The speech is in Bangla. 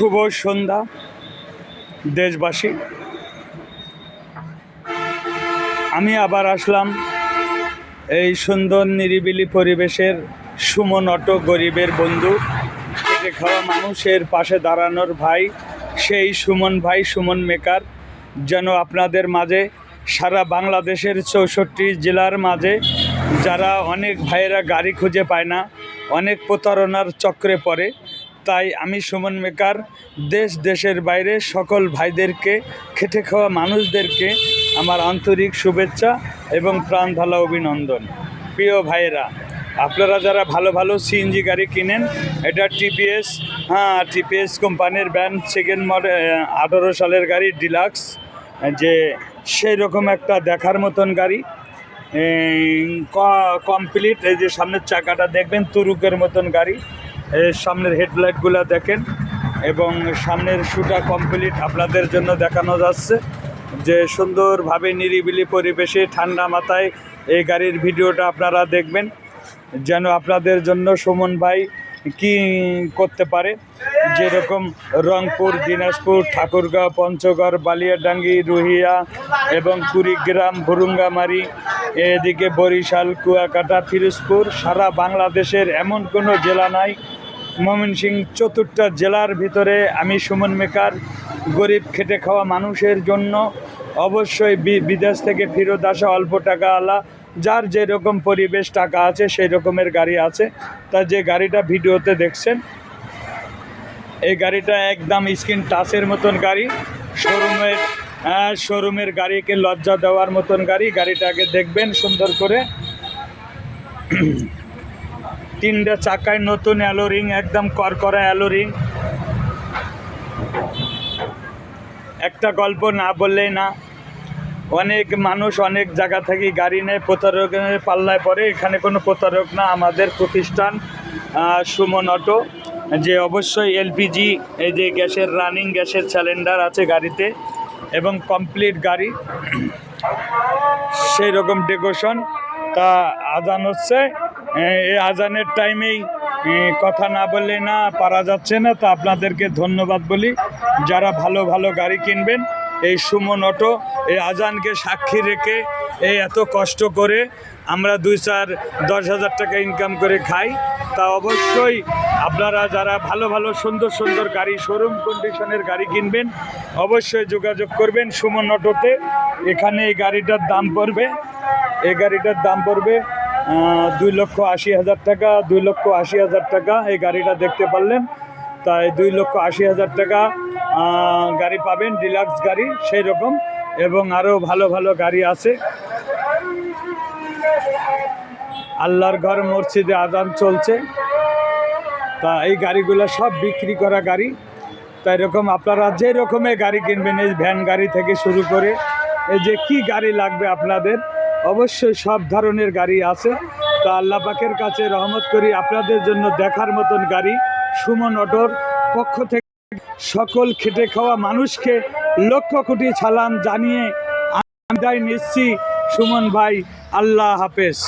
শুভ সন্ধ্যা দেশবাসী। আমি আবার আসলাম এই সুন্দর নিরিবিলি পরিবেশের সুমন অটো, গরিবের বন্ধু, খেটে খাওয়া মানুষের পাশে দাঁড়ানোর ভাই, সেই সুমন ভাই, সুমন মেকার যেন আপনাদের মাঝে, সারা বাংলাদেশের 64 জেলার মাঝে যারা অনেক ভাইয়েরা গাড়ি খুঁজে পায় না, অনেক প্রতারণার চক্রে পড়ে, তাই আমি সুমন মেকার দেশের বাইরে সকল ভাইদেরকে, খেটে খাওয়া মানুষদেরকে আমার আন্তরিক শুভেচ্ছা এবং প্রাণ ঢালা অভিনন্দন। প্রিয় ভাইয়েরা, আপনারা যারা ভালো ভালো সিএনজি গাড়ি কিনেন, এটা টিপিএস কোম্পানির ব্র্যান্ড, সেকেন্ড মডেল, 18 সালের গাড়ি, ডিলাক্স, যে সেই রকম একটা দেখার মতন গাড়ি, কমপ্লিট। এই যে সামনের চাকাটা দেখবেন তুরুকের মতন গাড়ি, সামনের হেডলাইটগুলো দেখেন এবং সামনের শুটা কমপ্লিট আপনাদের জন্য দেখানো যাচ্ছে। যে সুন্দরভাবে নিরিবিলি পরিবেশে ঠান্ডা মাথায় এই গাড়ির ভিডিওটা আপনারা দেখবেন, যেন আপনাদের জন্য সুমন ভাই কি করতে পারে। যেরকম রংপুর, দিনাজপুর, ঠাকুরগাঁও, পঞ্চগড়, বালিয়াডাঙ্গি, রুহিয়া এবং কুড়িগ্রাম, ভুরুঙ্গামারি, এদিকে বরিশাল, কুয়াকাটা, ফিরোজপুর, সারা বাংলাদেশের এমন কোনো জেলা নাই। ময়মনসিংহ 4টা জেলার ভিতরে আমি সুমন মেকার গরিব খেটে খাওয়া মানুষের জন্য অবশ্যই বিদেশ থেকে ফেরত আসা অল্প টাকা আলা, যার যেরকম পরিবেশ টাকা আছে সেই রকমের গাড়ি আছে। তা যে গাড়িটা ভিডিওতে দেখছেন, এই গাড়িটা একদম স্ক্রিন টাচের মতন গাড়ি, শোরুমের গাড়িকে লজ্জা দেওয়ার মতন গাড়ি। গাড়িটাকে দেখবেন সুন্দর করে, 3টা চাকায় নতুন অ্যালোরিং, একদম করকরা অ্যালোরিং। একটা গল্প না বললেই না, অনেক মানুষ অনেক জায়গা থেকে গাড়ি নেয়, প্রতারকের পাল্লায় পড়ে। এখানে কোনো প্রতারক না, আমাদের প্রতিষ্ঠান সুমন অটো, যে অবশ্যই এলপিজি, এই যে গ্যাসের রানিং গ্যাসের সিলিন্ডার আছে গাড়িতে এবং কমপ্লিট গাড়ি, সেই রকম ডেকোরেশন। তা আজান হচ্ছে, এই আজানের টাইমেই কথা না বললে না পারা যাচ্ছে না। তা আপনাদেরকে ধন্যবাদ বলি, যারা ভালো ভালো গাড়ি কিনবেন। এই সুমন অটো এই আজানকে সাক্ষী রেখে এই এত কষ্ট করে আমরা 2-4-10 হাজার টাকা ইনকাম করে খাই। তা অবশ্যই আপনারা যারা ভালো ভালো সুন্দর সুন্দর গাড়ি, শোরুম কন্ডিশনের গাড়ি কিনবেন, অবশ্যই যোগাযোগ করবেন সুমন অটোতে। এখানে এই গাড়িটার দাম পড়বে 2,80,000 টাকা, 2,80,000 টাকা এই গাড়িটা দেখতে পারলেন। তাই 2,80,000 টাকা গাড়ি পাবেন, ডিলাক্স গাড়ি সেই রকম, এবং আরও ভালো ভালো গাড়ি আছে। আল্লাহর ঘর মসজিদে আজান চলছে, তা এই গাড়িগুলো সব বিক্রি করা গাড়ি। তাই এরকম আপনারা যে রকমের গাড়ি কিনবেন, এই ভ্যান গাড়ি থেকে শুরু করে এই যে কি গাড়ি লাগবে আপনাদের, অবশ্যই সব ধরনের গাড়ি আছে। তা আল্লাহ পাকের কাছে রহমত করি, আপনাদের জন্য দেখার মতন গাড়ি সুমন অটোর পক্ষ থেকে সকল খেটে খাওয়া মানুষকে লক্ষ কোটি সালাম জানিয়ে আমি বিদায় নিচ্ছি। সুমন ভাই, আল্লাহ হাফেজ।